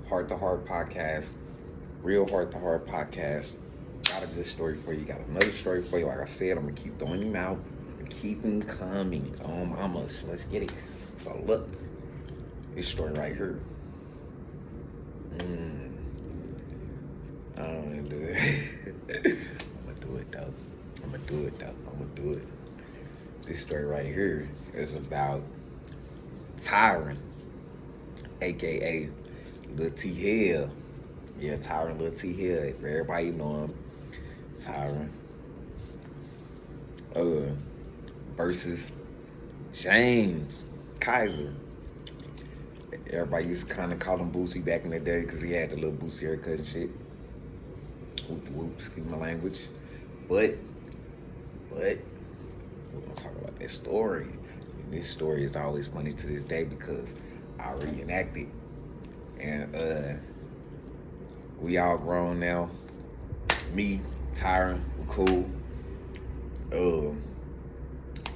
Heart to Heart podcast, real Heart to Heart podcast. Got a good story for you. Got another story for you. Like I said, I'm gonna keep throwing them out. Keep them coming. Mamas, let's get it. So look, this story right here. I'm gonna do it. I'm gonna do it. This story right here is about Tyren, aka Lil Teehell. Yeah, Tyren, Lil Teehell. Everybody know him. Tyren. Versus James Kaiser. Everybody used to kind of call him Boosie back in the day because he had the little Boosie haircut and shit. Whoop, excuse my language. But we're gonna talk about that story. And this story is always funny to this day because I reenact it. And we all grown now. Me, Tyren, we're cool.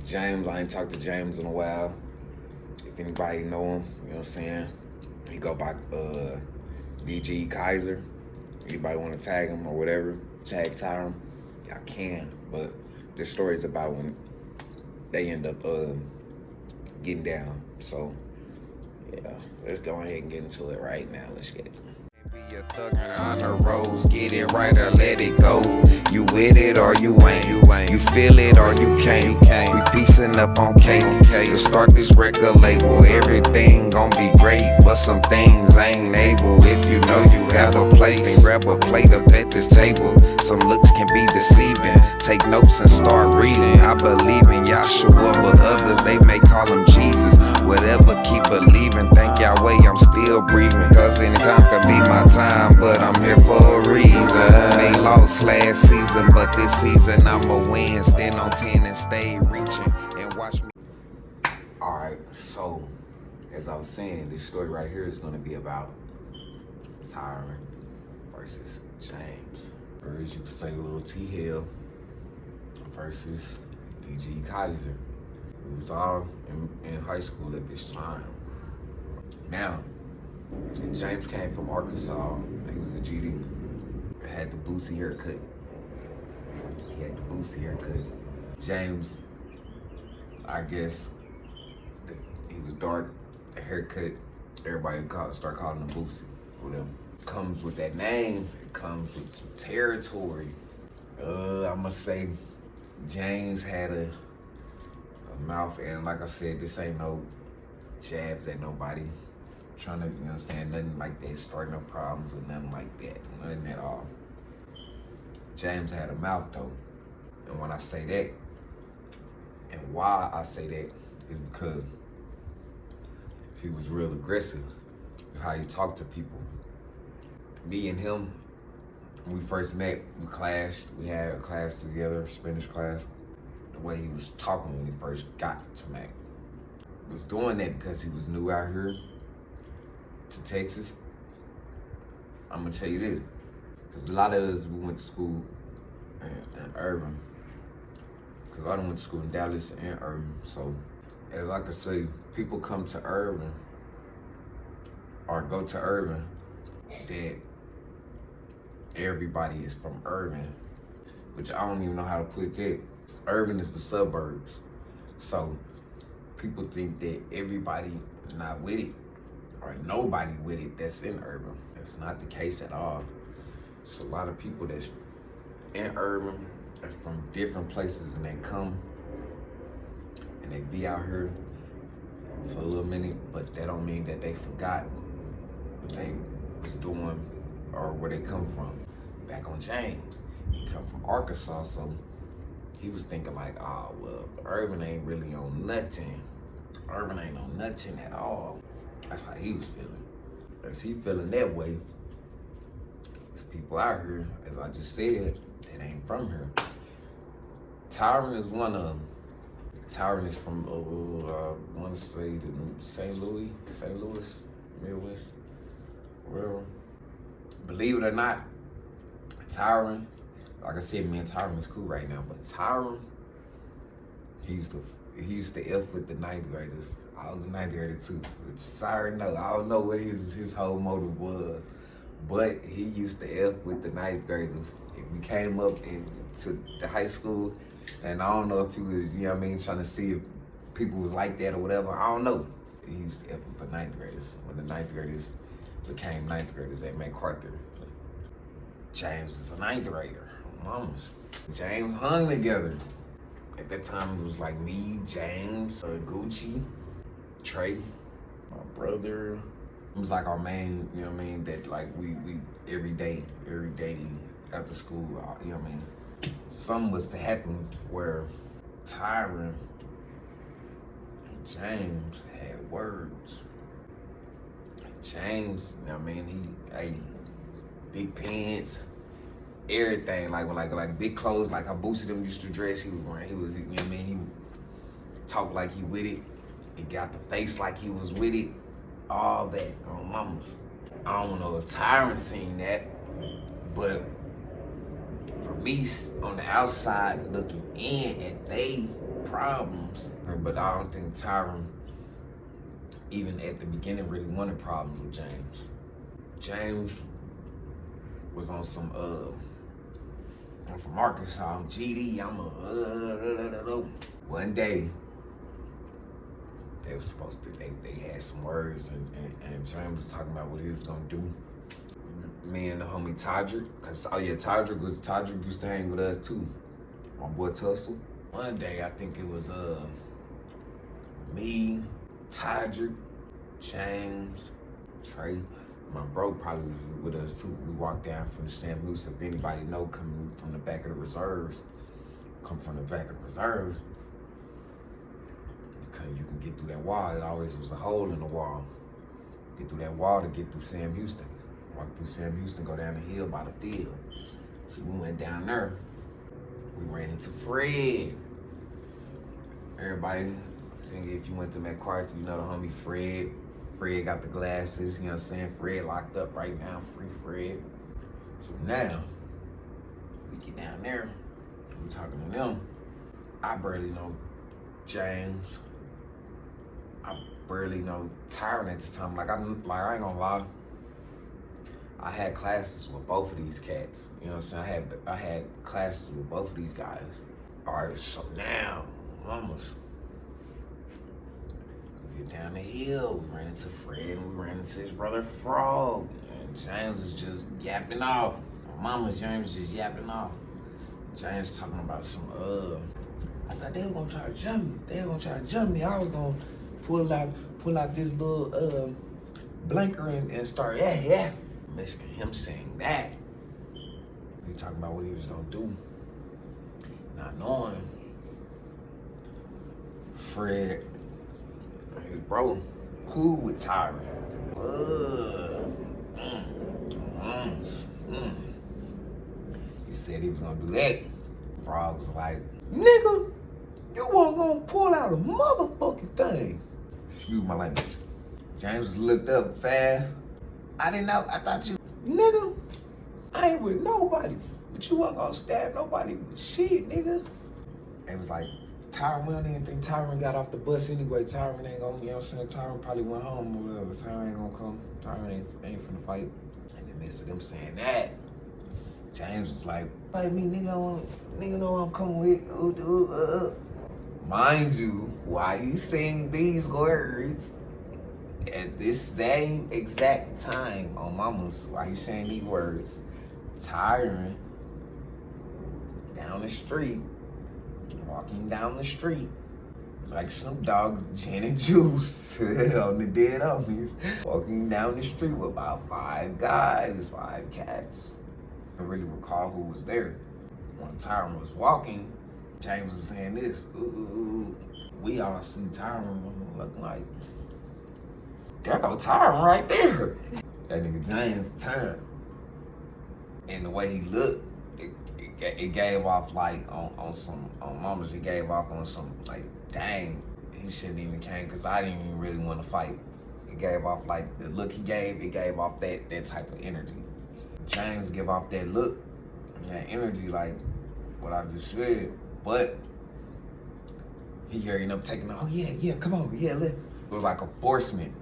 James, I ain't talked to James in a while. If anybody know him, you know what I'm saying? He go by DGE Kaiser. Anybody want to tag him or whatever, tag Tyren, y'all can. But this story is about when they end up getting down. So yeah, let's go ahead and get into it right now. Let's get it. Be a thugger on the roads, get it right or let it go. You with it or you ain't. You feel it or you can't. We piecing up on cake. To start this record label, everything gon' be great, but some things ain't able. If you know you have a place, then grab a plate up at this table. Some looks can be deceiving. Take notes and start reading. I believe in Yahshua, but others they may call him Jesus. Whatever, keep believing. Thank Yahweh, I'm still breathing. Cause anytime can be my time, but I'm here for a reason. They lost last season, but this season I'ma win. Stand on 10 and stay reaching and watch me. Alright, so as I was saying, this story right here is gonna be about Tyren versus James. Or as you could say, Lil Teehell versus DGE Kaiser. We was all in high school at this time. Now, James came from Arkansas. He was a GD. Had the Boosie haircut. James, I guess, he was dark. The haircut, everybody start calling him Boosie. Whatever. Comes with that name. It comes with some territory. I'ma say James had a mouth, and like I said, this ain't no jabs at nobody. Trying to, you know what I'm saying, nothing like that, starting up problems or nothing like that, nothing at all. James had a mouth though, and when I say that, and why I say that is because he was real aggressive, how he talked to people. Me and him, when we first met, we clashed. We had a class together, Spanish class. The way he was talking when he first got to Mac. He was doing that because he was new out here to Texas. I'm gonna tell you this, because a lot of us, we went to school in Urban, because I done went to school in Dallas and Urban. So as I could say, people come to Urban or go to Urban that everybody is from Urban, which I don't even know how to put that. Urban is the suburbs. So people think that everybody not with it or nobody with it that's in Urban. That's not the case at all. It's a lot of people that's in Urban are from different places, and they come and they be out here for a little minute, but that don't mean that they forgot what they was doing or where they come from. Back on James, he come from Arkansas, so he was thinking like, oh, well, Urban ain't really on nothing. Urban ain't on nothing at all. That's how he was feeling. As he feeling that way, there's people out here, as I just said, that ain't from here. Tyren is one of them. Tyren is from, I want to say, St. Louis, Midwest, whatever. Believe it or not, Tyren, like I said, me and Tyren is cool right now, but Tyren, he used to F with the ninth graders. I was a ninth grader too. Sorry, no, I don't know what his whole motive was, but he used to F with the ninth graders. If we came up into the high school, and I don't know if he was, you know what I mean, trying to see if people was like that or whatever. I don't know. He used to F with the ninth graders. When the ninth graders became ninth graders at MacArthur, James is a ninth grader. Mamas. James hung together. At that time, it was like me, James, Gucci, Trey, my brother. It was like our main, you know what I mean, that like we every daily after school, you know what I mean. Something was to happen where Tyren and James had words. James, you know what I mean, he big pants, everything, like big clothes, like how Boosie them used to dress. He was wearing, you know what I mean, he talked like he with it. He got the face like he was with it. All that on mamas. I don't know if Tyren seen that, but for me, on the outside looking in at they problems, but I don't think Tyren, even at the beginning, really wanted problems with James. James was on some, I'm from Arkansas, I'm GD, I'm a, one day, they were supposed to, they had some words, and James was talking about what he was gonna do. Me and the homie Tydrick, cause Tydrick used to hang with us too. My boy Tussle. One day I think it was me, Tydrick, James, Trey. My bro probably was with us too. We walked down from the Sam Moose. If anybody know, coming from the back of the reserves, come from the back of the reserves, because you can get through that wall. It always was a hole in the wall. Get through that wall to get through Sam Houston. Walk through Sam Houston, go down the hill by the field. So we went down there. We ran into Fred. Everybody, I think if you went to MacArthur, you know the homie Fred. Fred got the glasses, you know what I'm saying? Fred locked up right now, free Fred. So now, we get down there, we talking to them. I barely know James. I barely know Tyren at this time. I ain't gonna lie. I had classes with both of these cats. You know what I'm saying? I had classes with both of these guys. All right, so now, mamas, we get down the hill, we ran into Fred, and we ran into his brother Frog, and James was just yapping off. Mama's James just yapping off. James talking about some, I thought they were gonna try to jump me. I was gonna pull out this little blanker and start, yeah. Basically him saying that. He talking about what he was gonna do. Not knowing Fred, his bro, cool with Tyren. He said he was gonna do that. Frog was like, nigga, you weren't gonna pull out a motherfucking thing. Excuse my language. James looked up fast. I didn't know, I thought you, nigga, I ain't with nobody, but you wasn't gonna stab nobody with shit, nigga. It was like, Tyren, we don't even think Tyren got off the bus anyway. Tyren ain't gonna, you know what I'm saying? Tyren probably went home or whatever. Tyren ain't gonna come. Tyren ain't finna fight. In the midst of them saying that, James was like, fight me, nigga know what I'm coming with. Mind you, while he's saying these words, at this same exact time on Mama's, while he's saying these words, Tyren down the street, walking down the street, like Snoop Dogg, gin and juice on the dead homies, walking down the street with about 5 guys, 5 cats. I don't really recall who was there. When Tyren was walking, James was saying this, ooh, we all see Tyren looking like, there go Tyren right there. That nigga James turned. And the way he looked, it gave off like on Mamas, it gave off on some like, dang, he shouldn't even came, cause I didn't even really want to fight. It gave off like the look he gave, it gave off that type of energy. James give off that look and that energy like what I just said, but he ended up taking, oh yeah, come on, yeah, It was like a forcement.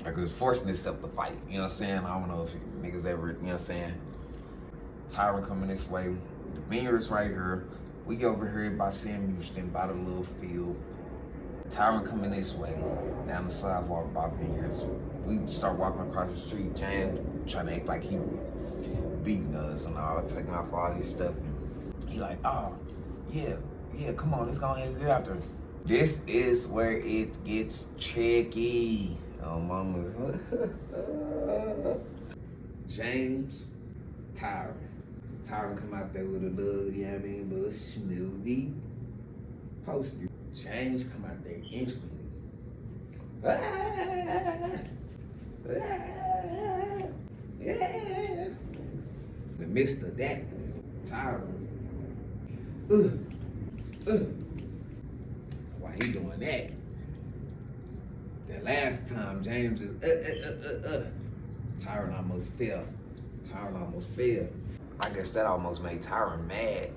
Like it was forcing itself to fight. You know what I'm saying? I don't know if niggas ever, you know what I'm saying? Tyren coming this way. The vineyard's right here. We over here by Sam Houston, by the little field. Tyren coming this way, down the sidewalk by vineyards. We start walking across the street. James trying to act like he beating us and all, taking off all his stuff. And he like, oh, yeah, come on, let's go ahead and get out there. This is where it gets tricky. Oh, mama's. James, Tyren. So Tyren come out there with a little, you know what I mean, little smoothie poster. James come out there instantly. In the midst of that, Tyren. Why he doing that? The last time James just Tyren almost fell. I guess that almost made Tyren mad.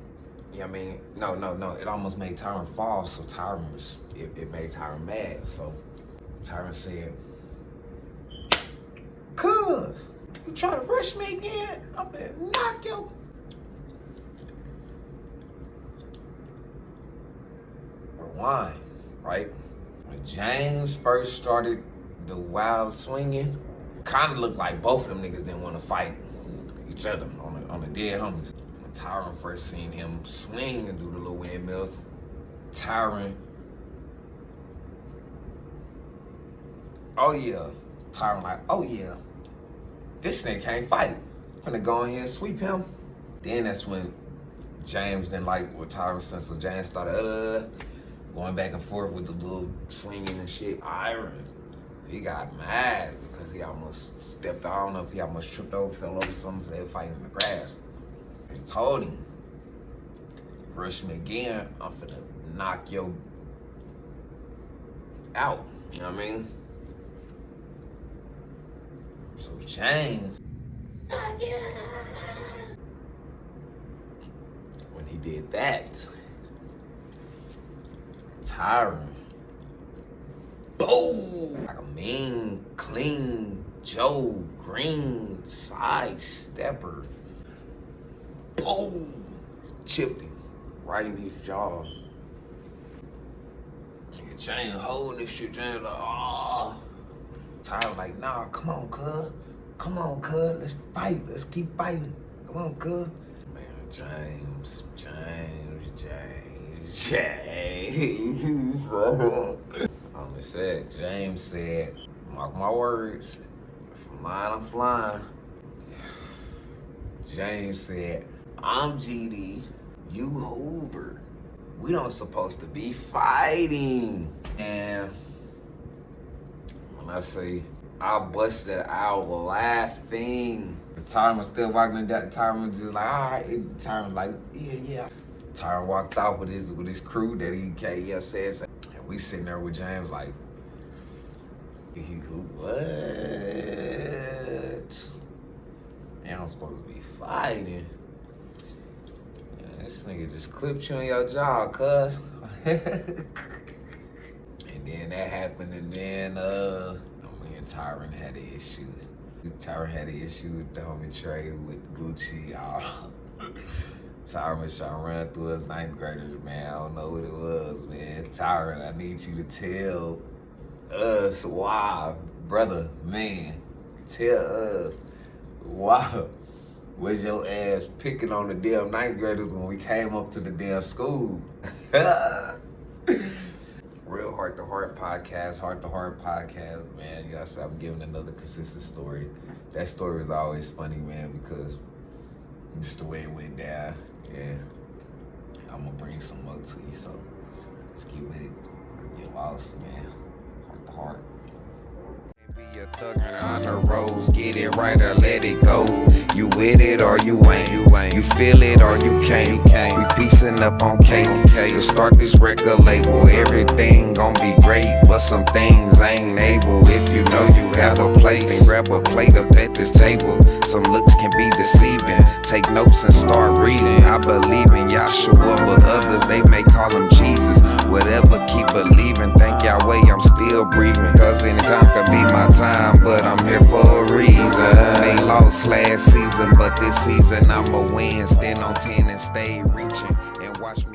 You know what I mean? No. It almost made Tyren fall, so it made Tyren mad. So Tyren said, "Cuz, you try to rush me again, I'm gonna knock you." Rewind, right? When James first started the wild swinging, kind of looked like both of them niggas didn't want to fight each other on the dead homies. When Tyren first seen him swing and do the little windmill, Tyren like, oh yeah, this nigga can't fight. I'm finna go in here and sweep him. Then that's when James didn't like what Tyren said, so James started going back and forth with the little swinging and shit. Tyren, he got mad because he almost stepped, I don't know if he almost tripped over, fell over something, they were fighting in the grass. He told him, rush me again, I'm finna knock you out, you know what I mean? So James, when he did that, Tyren, boom, like a mean, clean Joe Green side stepper, boom, chipped him right in his jaw. And James holding this shit, James like, oh. Tyren like, nah, come on, cuz, let's fight, let's keep fighting, come on, cuz. Man, James. James said, mark my words, if I'm lying, I'm flying. James said, I'm GD, you Hoover. We don't supposed to be fighting. And when I say, I busted out laughing. Tyren was still walking down. Tyren was just like, all right. Tyren was like, yeah. Tyren walked out with his crew that he said. And we sitting there with James like, what? Man, I'm supposed to be fighting. Man, this nigga just clipped you on your jaw, cuz. And then that happened, and then me and Tyren had an issue. Tyren had an issue with the homie Trey, with Gucci, y'all. Tyren was trying to run through us 9th graders, man. I don't know what it was, man. Tyren, I need you to tell us why, brother, man. Tell us why was your ass picking on the damn 9th graders when we came up to the damn school? Real Heart to Heart podcast, man. You know, so I'm giving another consistent story. That story is always funny, man, because just the way it went down. Yeah, I'm gonna bring some more to you, so just keep with it. Get lost, man. Heart to heart. Be a thugger on the roads, get it right or let it go. You with it or you ain't. You feel it or you can't. We piecing up on cake. To start this record label, everything gon' be great, but some things ain't able. If you know you have a place, then grab a plate up at this table. Some looks can be deceiving. Take notes and start reading. I believe in Yahshua, but others they may call him Jesus. whatever, keep believing. Thank Yahweh, I'm still breathing. Cause anytime can be my time, but I'm here for a reason. They lost last season, but this season I'ma win. Stand on 10 and stay reaching. And watch me.